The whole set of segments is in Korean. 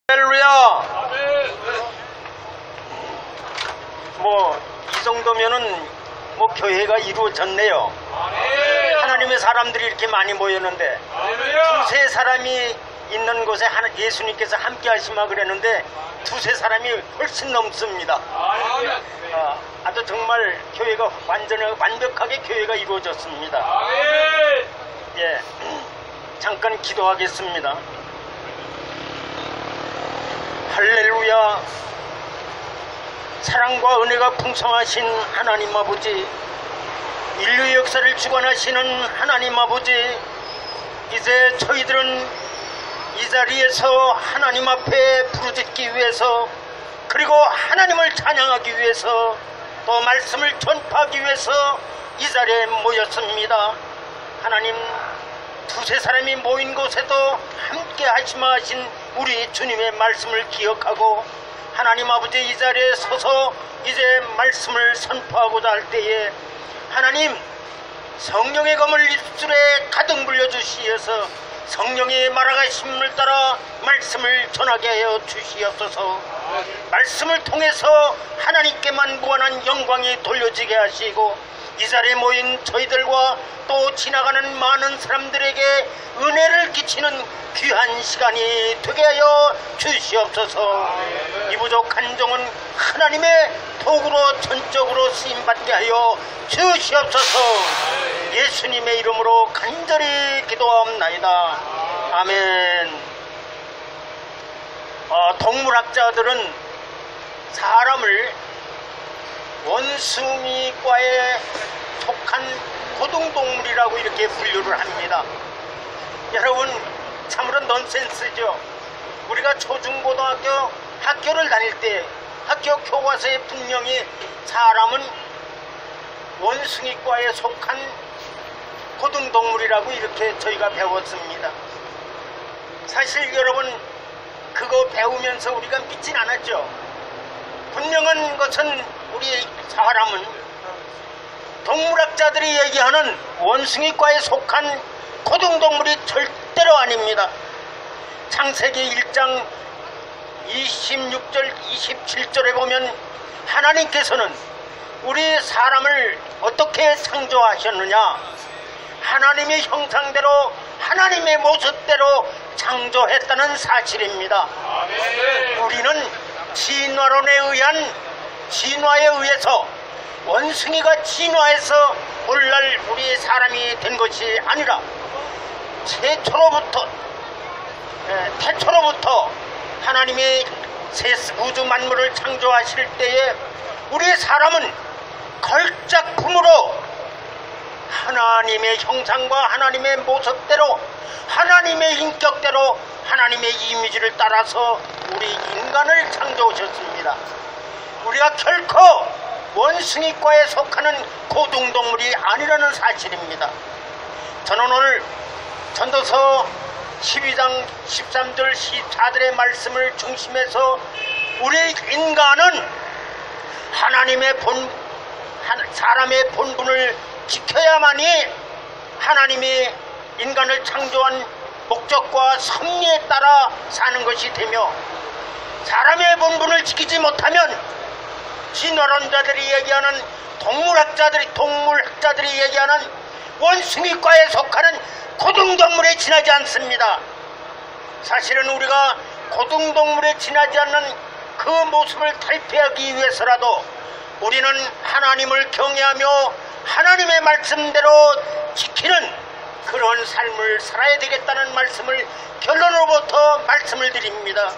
할렐루야. 이 정도면은 교회가 이루어졌네요. 하나님의 사람들이 이렇게 많이 모였는데 두세 사람이 있는 곳에 예수님께서 함께 하시마 그랬는데 두세 사람이 훨씬 넘습니다. 아주 정말 교회가 완벽하게 교회가 이루어졌습니다. 예, 잠깐 기도하겠습니다. 할렐루야. 사랑과 은혜가 풍성하신 하나님 아버지, 인류의 역사를 주관하시는 하나님 아버지, 이제 저희들은 이 자리에서 하나님 앞에 부르짖기 위해서, 그리고 하나님을 찬양하기 위해서, 또 말씀을 전파하기 위해서 이 자리에 모였습니다. 하나님, 두세 사람이 모인 곳에도 함께 하시마 하신 우리 주님의 말씀을 기억하고 하나님 아버지 이 자리에 서서 이제 말씀을 선포하고자 할 때에 하나님, 성령의 검을 입술에 가득 물려주시어서 성령의 말하심을 따라 말씀을 전하게 하여 주시옵소서. 말씀을 통해서 하나님께만 무한한 영광이 돌려지게 하시고 이 자리에 모인 저희들과 또 지나가는 많은 사람들에게 은혜를 끼치는 귀한 시간이 되게 하여 주시옵소서. 이 부족한 종은 하나님의 도구로 전적으로 쓰임받게 하여 주시옵소서. 예수님의 이름으로 간절히 기도하옵나이다. 아멘. 동물학자들은 사람을 원숭이과에 속한 고등동물이라고 이렇게 분류를 합니다. 여러분, 참으로 넌센스죠. 우리가 초중고등학교 학교를 다닐 때 학교 교과서에 분명히 사람은 원숭이과에 속한 고등동물이라고 이렇게 저희가 배웠습니다. 사실 여러분, 그거 배우면서 우리가 믿진 않았죠. 분명한 것은 우리 사람은 동물학자들이 얘기하는 원숭이과에 속한 고등동물이 절대로 아닙니다. 창세기 1장 26절 27절에 보면 하나님께서는 우리 사람을 어떻게 창조하셨느냐, 하나님의 형상대로 하나님의 모습대로 창조했다는 사실입니다. 우리는 진화에 의해서 원숭이가 진화해서 오늘날 우리 사람이 된 것이 아니라 태초로부터 하나님이 우주 만물을 창조하실 때에 우리 사람은 걸작품으로 하나님의 형상과 하나님의 모습대로 하나님의 인격대로 하나님의 이미지를 따라서 우리 인간을 창조하셨습니다. 우리가 결코 원숭이과에 속하는 고등동물이 아니라는 사실입니다. 저는 오늘 전도서 12장 13절 14절의 말씀을 중심해서 우리 인간은 사람의 본분을 지켜야만이 하나님이 인간을 창조한 목적과 섭리에 따라 사는 것이 되며, 사람의 본분을 지키지 못하면 진화론자들이 얘기하는 동물학자들이 얘기하는 원숭이과에 속하는 고등동물에 지나지 않습니다. 사실은 우리가 고등동물에 지나지 않는 그 모습을 탈피하기 위해서라도 우리는 하나님을 경외하며 하나님의 말씀대로 지키는 그런 삶을 살아야 되겠다는 말씀을 결론으로부터 말씀을 드립니다.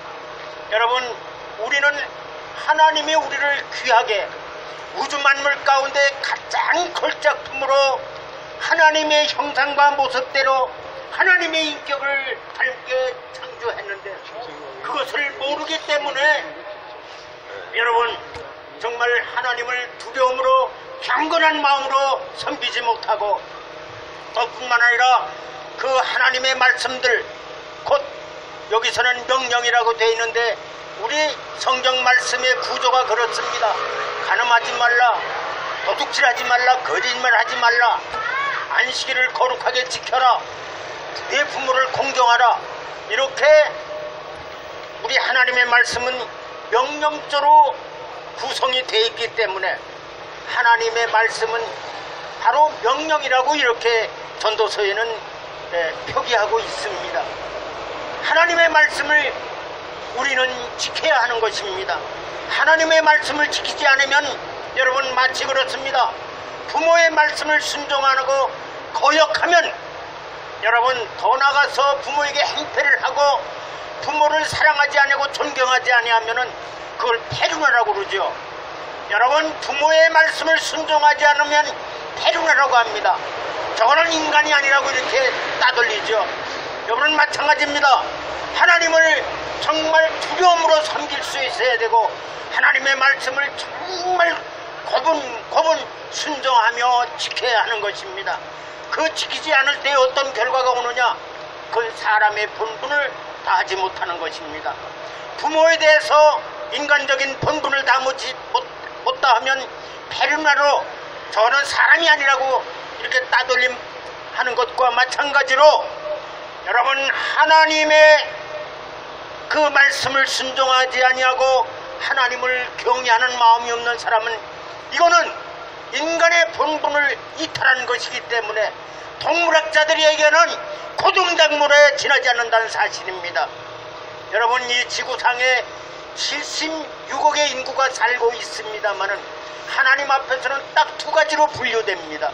여러분, 우리는 하나님이 우리를 귀하게 우주 만물 가운데 가장 걸작품으로 하나님의 형상과 모습대로 하나님의 인격을 닮게 창조했는데 그것을 모르기 때문에 여러분, 정말 하나님을 두려움으로 경건한 마음으로 섬기지 못하고, 또 뿐만 아니라 그 하나님의 말씀들, 곧 여기서는 명령이라고 되어 있는데 우리 성경 말씀의 구조가 그렇습니다. 간음하지 말라, 도둑질하지 말라, 거짓말하지 말라, 안식일을 거룩하게 지켜라, 내 부모를 공경하라, 이렇게 우리 하나님 하나님의 말씀은 명령조로 구성이 되어 있기 때문에 하나님의 말씀은 바로 명령이라고 이렇게 전도서에는 표기하고 있습니다. 하나님의 말씀을 우리는 지켜야 하는 것입니다. 하나님의 말씀을 지키지 않으면 여러분 마치 그렇습니다. 부모의 말씀을 순종하고 거역하면 여러분 더 나가서 부모에게 행패를 하고 부모를 사랑하지 아니하고 존경하지 아니하면 그걸 패륜하라고 그러죠. 여러분 부모의 말씀을 순종하지 않으면 패륜하라고 합니다. 저거는 인간이 아니라고 이렇게 따돌리죠. 여러분 마찬가지입니다. 하나님을 정말 두려움으로 섬길 수 있어야 되고 하나님의 말씀을 정말 고분 순종하며 지켜야 하는 것입니다. 그 지키지 않을 때 어떤 결과가 오느냐? 그건 사람의 본분을 다하지 못하는 것입니다. 부모에 대해서 인간적인 본분을 다 못다 하면 패륜하러 저는 사람이 아니라고 이렇게 따돌림 하는 것과 마찬가지로 여러분 하나님의 그 말씀을 순종하지 아니하고 하나님을 경외하는 마음이 없는 사람은 이거는 인간의 본분을 이탈하는 것이기 때문에 동물학자들에게는 고등작물에 지나지 않는다는 사실입니다. 여러분 이 지구상에 76억의 인구가 살고 있습니다마는 하나님 앞에서는 딱 두 가지로 분류됩니다.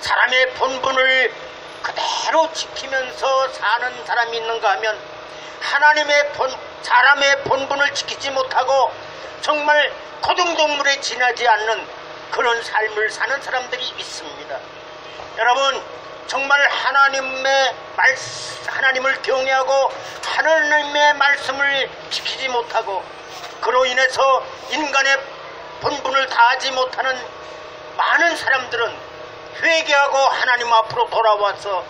사람의 본분을 그대로 지키면서 사는 사람이 있는가 하면 사람의 본분을 지키지 못하고 정말 고등동물에 지나지 않는 그런 삶을 사는 사람들이 있습니다. 여러분 정말 하나님을 경외하고 하나님의 말씀을 지키지 못하고 그로 인해서 인간의 본분을 다하지 못하는 많은 사람들은 회개하고 하나님 앞으로 돌아와서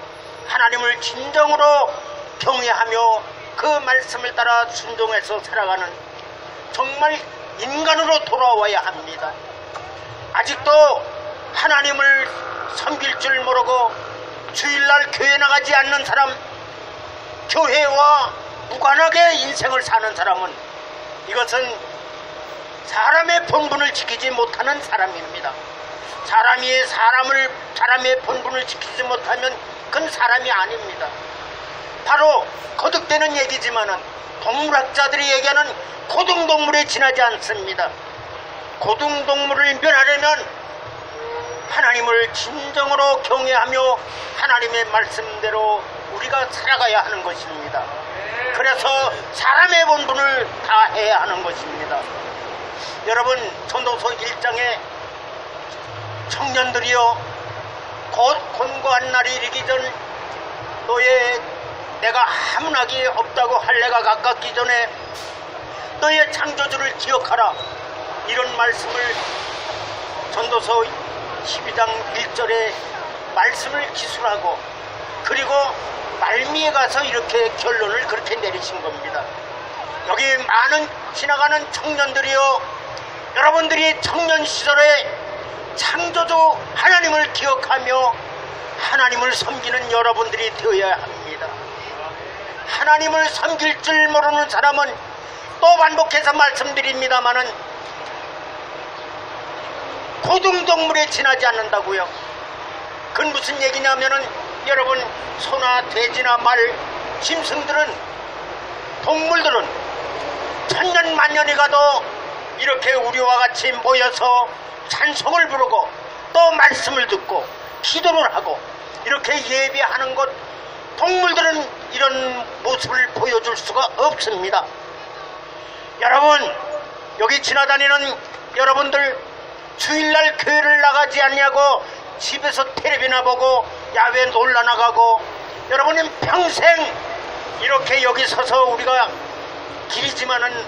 하나님을 진정으로 경외하며 그 말씀을 따라 순종해서 살아가는 정말 인간으로 돌아와야 합니다. 아직도 하나님을 섬길 줄 모르고 주일날 교회 나가지 않는 사람, 교회와 무관하게 인생을 사는 사람은 이것은 사람의 본분을 지키지 못하는 사람입니다. 사람의 본분을 지키지 못하면 그건 사람이 아닙니다. 바로 거듭되는 얘기지만은 동물학자들이 얘기하는 고등동물에 지나지 않습니다. 고등동물을 멸하려면 하나님을 진정으로 경외하며 하나님의 말씀대로 우리가 살아가야 하는 것입니다. 그래서 사람의 본분을 다해야 하는 것입니다. 여러분 전도서 1장에 청년들이여 곧 권고한 날이 이르기 전 너의 내가 함락이 없다고 할 내가 가깝기 전에 너의 창조주를 기억하라 이런 말씀을 전도서 12장 1절에 말씀을 기술하고 그리고 말미에 가서 이렇게 결론을 그렇게 내리신 겁니다. 여기 많은 지나가는 청년들이요 여러분들이 청년 시절에 창조주 하나님을 기억하며 하나님을 섬기는 여러분들이 되어야 합니다. 하나님을 섬길 줄 모르는 사람은 또 반복해서 말씀드립니다마는 고등동물에 지나지 않는다고요. 그건 무슨 얘기냐면은 여러분 소나 돼지나 말, 짐승들은 동물들은 천년 만년이 가도 이렇게 우리와 같이 모여서 찬송을 부르고 또 말씀을 듣고 기도를 하고 이렇게 예배하는 것 동물들은 이런 모습을 보여줄 수가 없습니다. 여러분 여기 지나다니는 여러분들 주일날 교회를 나가지 않냐고 집에서 텔레비나 보고 야외 놀러 나가고 여러분은 평생 이렇게 여기 서서 우리가 길이지만은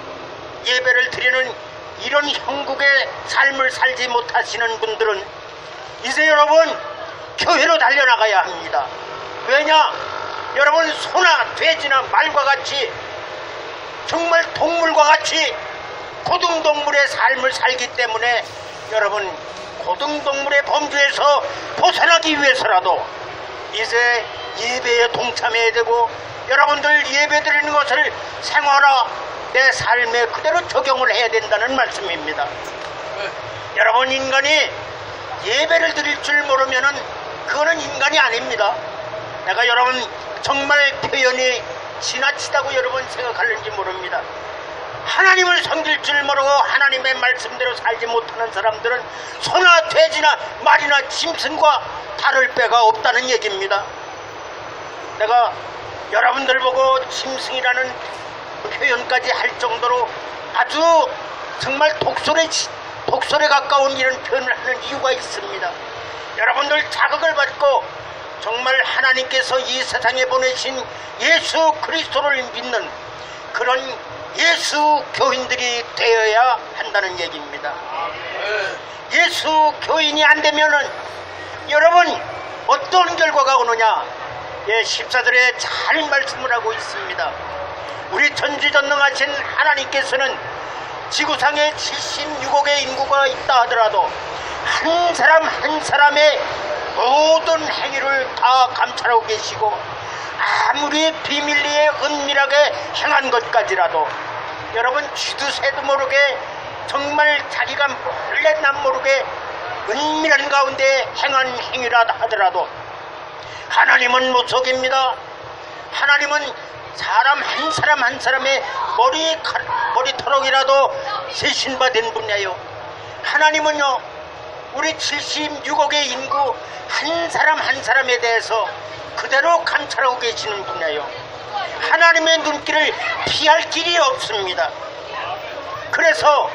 예배를 드리는 이런 형국의 삶을 살지 못하시는 분들은 이제 여러분 교회로 달려나가야 합니다. 왜냐? 여러분 소나 돼지나 말과 같이 정말 동물과 같이 고등동물의 삶을 살기 때문에 여러분 고등동물의 범주에서 벗어나기 위해서라도 이제 예배에 동참해야 되고 여러분들 예배드리는 것을 생활화 내 삶에 그대로 적용을 해야 된다는 말씀입니다. 여러분, 인간이 예배를 드릴 줄 모르면은 그거는 인간이 아닙니다. 내가 여러분 정말 표현이 지나치다고 여러분 생각하는지 모릅니다. 하나님을 섬길 줄 모르고 하나님의 말씀대로 살지 못하는 사람들은 소나 돼지나 말이나 짐승과 다를 바가 없다는 얘기입니다. 내가 여러분들 보고 짐승이라는 표현까지 할 정도로 아주 정말 독설에 가까운 이런 표현을 하는 이유가 있습니다. 여러분들 자극을 받고 정말 하나님께서 이 세상에 보내신 예수 그리스도를 믿는 그런 예수 교인들이 되어야 한다는 얘기입니다. 예수 교인이 안 되면은 여러분 어떤 결과가 오느냐? 14절에 잘 말씀을 하고 있습니다. 우리 전지전능하신 하나님께서는 지구상에 76억의 인구가 있다 하더라도 한 사람 한 사람의 모든 행위를 다 감찰하고 계시고 아무리 비밀리에 은밀하게 행한 것까지라도 여러분 쥐도 새도 모르게 정말 자기가 몰래 남 모르게 은밀한 가운데 행한 행위라 하더라도 하나님은 못 속입니다. 하나님은 사람 한 사람의 머리털럭이라도 세신받은 분이에요. 하나님은요 우리 76억의 인구 한 사람에 대해서 그대로 감찰하고 계시는 분이에요. 하나님의 눈길을 피할 길이 없습니다. 그래서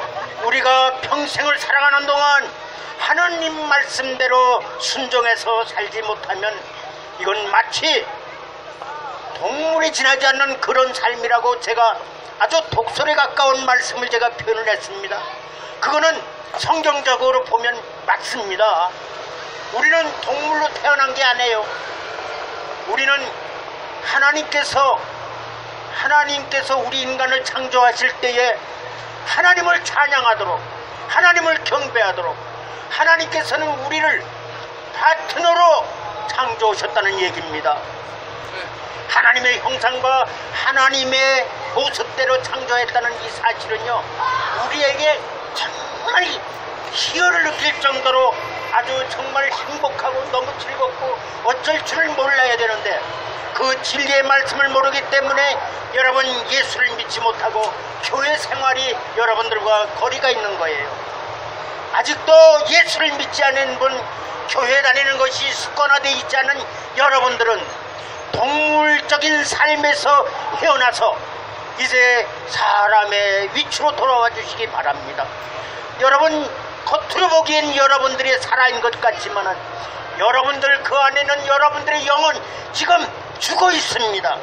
우리가 평생을 살아가는 동안 하나님 말씀대로 순종해서 살지 못하면 이건 마치 동물이 지나지 않는 그런 삶이라고 제가 아주 독설에 가까운 말씀을 제가 표현을 했습니다. 그거는 성경적으로 보면 맞습니다. 우리는 동물로 태어난 게 아니에요. 우리는 하나님께서 우리 인간을 창조하실 때에 하나님을 찬양하도록 하나님을 경배하도록 하나님께서는 우리를 파트너로 창조하셨다는 얘기입니다. 하나님의 형상과 하나님의 모습대로 창조했다는 이 사실은요 우리에게 정말 희열을 느낄 정도로 아주 정말 행복하고 너무 즐겁고 어쩔 줄을 몰라야 되는데 그 진리의 말씀을 모르기 때문에 여러분 예수를 믿지 못하고 교회 생활이 여러분들과 거리가 있는 거예요. 아직도 예수를 믿지 않은 분, 교회 다니는 것이 습관화되어 있지 않은 여러분들은 동물적인 삶에서 헤어나서 이제 사람의 위치로 돌아와 주시기 바랍니다. 여러분 겉으로 보기엔 여러분들이 살아있는 것 같지만은 여러분들 그 안에는 여러분들의 영은 지금 죽어 있습니다.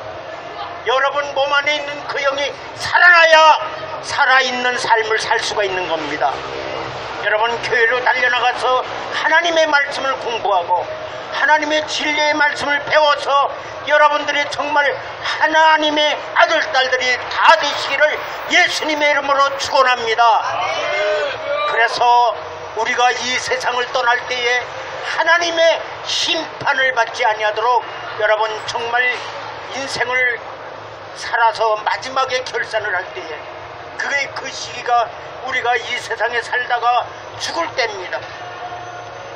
여러분 몸 안에 있는 그 영이 살아나야 살아있는 삶을 살 수가 있는 겁니다. 여러분 교회로 달려나가서 하나님의 말씀을 공부하고 하나님의 진리의 말씀을 배워서 여러분들이 정말 하나님의 아들, 딸들이 다 되시기를 예수님의 이름으로 축원합니다. 그래서 우리가 이 세상을 떠날 때에 하나님의 심판을 받지 아니하도록 여러분 정말 인생을 살아서 마지막에 결산을 할 때에 그게 그 시기가 우리가 이 세상에 살다가 죽을 때입니다.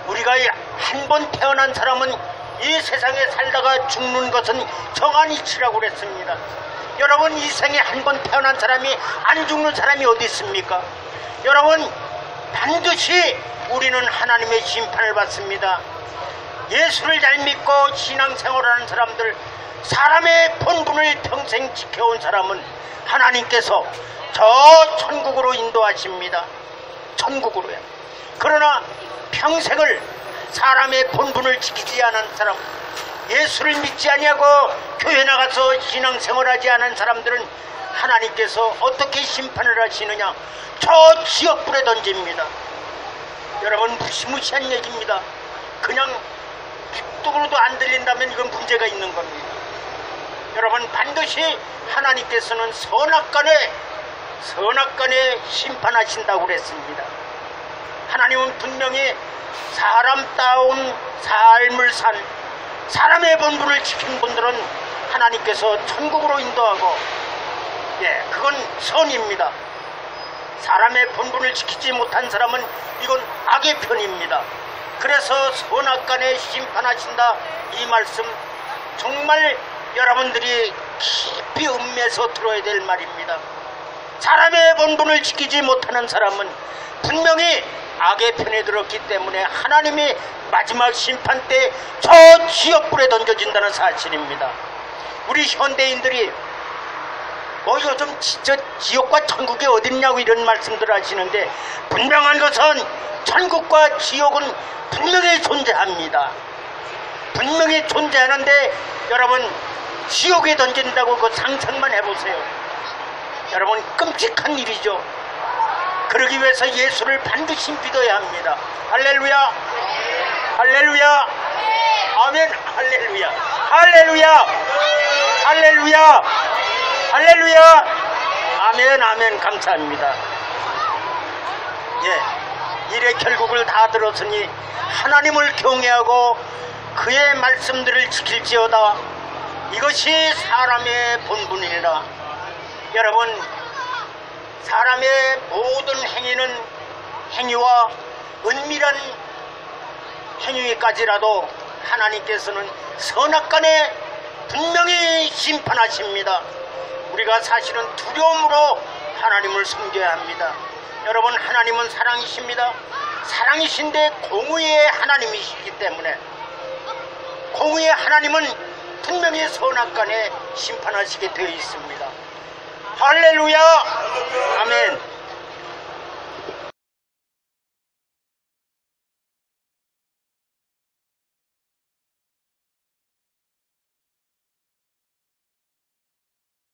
우리가 한 번 태어난 사람은 이 세상에 살다가 죽는 것은 정한이치라고 그랬습니다. 여러분 이 생에 한 번 태어난 사람이 안 죽는 사람이 어디 있습니까? 여러분 반드시 우리는 하나님의 심판을 받습니다. 예수를 잘 믿고 신앙생활하는 사람들, 사람의 본분을 평생 지켜온 사람은 하나님께서 저 천국으로 인도하십니다. 천국으로요. 그러나 평생을 사람의 본분을 지키지 않은 사람, 예수를 믿지 아니하고 교회 나가서 신앙생활하지 않은 사람들은 하나님께서 어떻게 심판을 하시느냐? 저 지옥불에 던집니다. 여러분 무시무시한 얘기입니다. 그냥 귓속으로도 안 들린다면 이건 문제가 있는 겁니다. 여러분 반드시 하나님께서는 선악간에 심판하신다고 그랬습니다. 하나님은 분명히 사람다운 삶을 산 사람의 본분을 지킨 분들은 하나님께서 천국으로 인도하고, 그건 선입니다. 사람의 본분을 지키지 못한 사람은 이건 악의 편입니다. 그래서 선악간에 심판하신다, 이 말씀 정말 여러분들이 깊이 음미해서 들어야 될 말입니다. 사람의 본분을 지키지 못하는 사람은 분명히 악의 편에 들었기 때문에 하나님이 마지막 심판 때 저 지옥불에 던져진다는 사실입니다. 우리 현대인들이 요즘 진짜 지옥과 천국이 어딨냐고 이런 말씀들 하시는데, 분명한 것은 천국과 지옥은 분명히 존재합니다. 분명히 존재하는데 여러분, 지옥에 던진다고 그 상상만 해보세요. 여러분, 끔찍한 일이죠. 그러기 위해서 예수를 반드시 믿어야 합니다. 할렐루야, 할렐루야, 아멘, 할렐루야, 할렐루야, 할렐루야, 할렐루야, 아멘, 아멘. 감사합니다. 일의 결국을 다 들었으니 하나님을 경외하고 그의 말씀들을 지킬지어다. 이것이 사람의 본분이라. 여러분, 사람의 모든 행위와 은밀한 행위까지라도 하나님께서는 선악간에 분명히 심판하십니다. 우리가 사실은 두려움으로 하나님을 섬겨야 합니다. 여러분, 하나님은 사랑이십니다. 사랑이신데 공의의 하나님이시기 때문에 공의의 하나님은 분명히 선악간에 심판하시게 되어 있습니다. 할렐루야, 아멘.